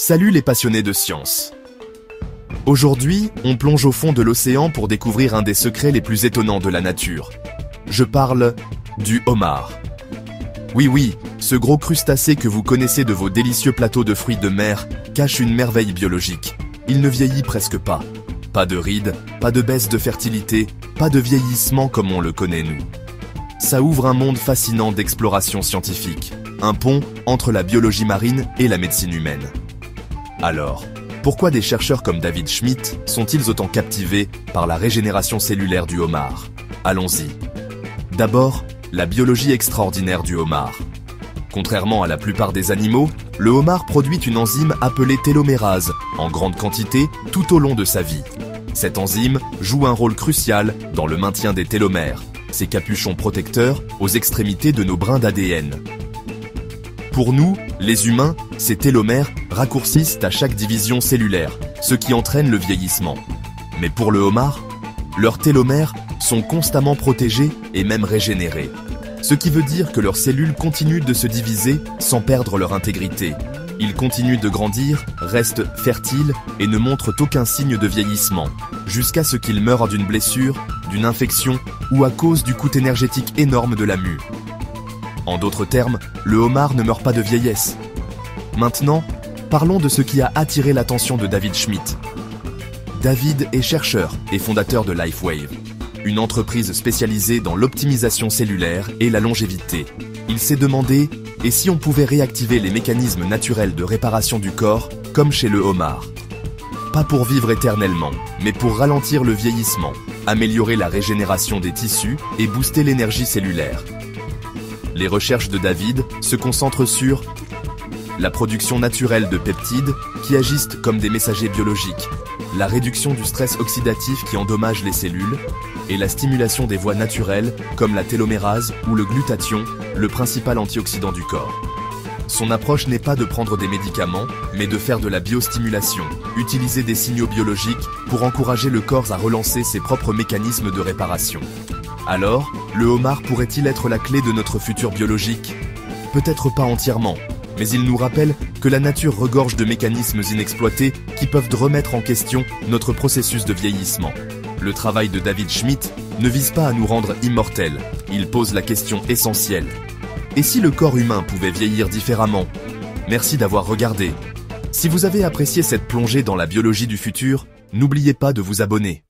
Salut les passionnés de science. Aujourd'hui, on plonge au fond de l'océan pour découvrir un des secrets les plus étonnants de la nature. Je parle du homard. Oui, ce gros crustacé que vous connaissez de vos délicieux plateaux de fruits de mer cache une merveille biologique. Il ne vieillit presque pas. Pas de rides, pas de baisse de fertilité, pas de vieillissement comme on le connaît nous. Ça ouvre un monde fascinant d'exploration scientifique, un pont entre la biologie marine et la médecine humaine. Alors, pourquoi des chercheurs comme David Schmitt sont-ils autant captivés par la régénération cellulaire du homard? Allons-y. D'abord, la biologie extraordinaire du homard. Contrairement à la plupart des animaux, le homard produit une enzyme appelée télomérase, en grande quantité tout au long de sa vie. Cette enzyme joue un rôle crucial dans le maintien des télomères, ces capuchons protecteurs aux extrémités de nos brins d'ADN. Pour nous, les humains, ces télomères raccourcissent à chaque division cellulaire, ce qui entraîne le vieillissement. Mais pour le homard, leurs télomères sont constamment protégés et même régénérés. Ce qui veut dire que leurs cellules continuent de se diviser sans perdre leur intégrité. Ils continuent de grandir, restent fertiles et ne montrent aucun signe de vieillissement, jusqu'à ce qu'ils meurent d'une blessure, d'une infection ou à cause du coût énergétique énorme de la mue. En d'autres termes, le homard ne meurt pas de vieillesse. Maintenant, parlons de ce qui a attiré l'attention de David Schmitt. David est chercheur et fondateur de LifeWave, une entreprise spécialisée dans l'optimisation cellulaire et la longévité. Il s'est demandé, et si on pouvait réactiver les mécanismes naturels de réparation du corps, comme chez le homard? Pas pour vivre éternellement, mais pour ralentir le vieillissement, améliorer la régénération des tissus et booster l'énergie cellulaire. Les recherches de David se concentrent sur la production naturelle de peptides qui agissent comme des messagers biologiques, la réduction du stress oxydatif qui endommage les cellules, et la stimulation des voies naturelles comme la télomérase ou le glutathion, le principal antioxydant du corps. Son approche n'est pas de prendre des médicaments, mais de faire de la biostimulation, utiliser des signaux biologiques pour encourager le corps à relancer ses propres mécanismes de réparation. Alors, le homard pourrait-il être la clé de notre futur biologique? Peut-être pas entièrement, mais il nous rappelle que la nature regorge de mécanismes inexploités qui peuvent remettre en question notre processus de vieillissement. Le travail de David Schmitt ne vise pas à nous rendre immortels, il pose la question essentielle. Et si le corps humain pouvait vieillir différemment? Merci d'avoir regardé. Si vous avez apprécié cette plongée dans la biologie du futur, n'oubliez pas de vous abonner.